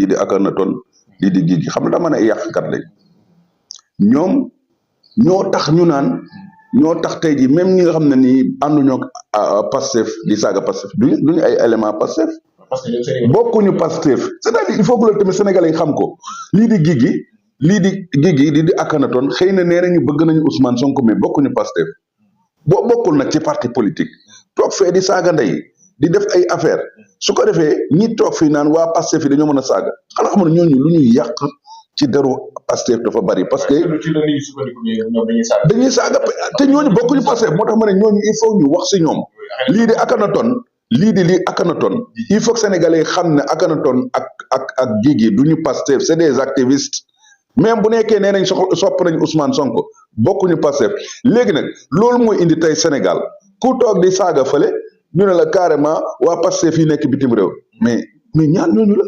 lii di Akhenaton lii di Guigui xam nga dama ne yàqkat lañ ñoom ñoo tax ñu naan ñoo tax tey jii même ñi nga xam ne nii ànduñoo ak Pastef di saaga Pastef duñu ay élément Pastef bokkuñu Pastef c'est-à-dire il faut que loolu tamit sénégalais yi xam ko lii di Guigui lii di Akhenaton xëy na nee nañu bëgg nañu Ousmane Sonko mais bokkuñu Pastef boo bokkul nag ci parti politique toog fee di saaga ndey di def ay affaire su ko defee ñi toog fii naan waa Pastef yi dañoo mën a saaga xanaa xam ne ñooñu lu ñuy yàq ci deru Pastef dafa bari parce que dañuy saaga te ñooñu bokkuñu Pastef moo tax ma ne ñooñu il faut ñu wax si ñoom lii di Akhenaton il faut que sénégalais yi xam ne Akhenaton ak Guigui duñu Pastef c'est des activistes même bu nekkee nee nañ sopp nañ Ousmane Sonko bokkuñu Pastef léegi nag loolu mooy indi tey Sénégal ku toog di saaga fële ñu ne la carrément waa Pastef yi nekk bitim réew mais ñaan ñooñu la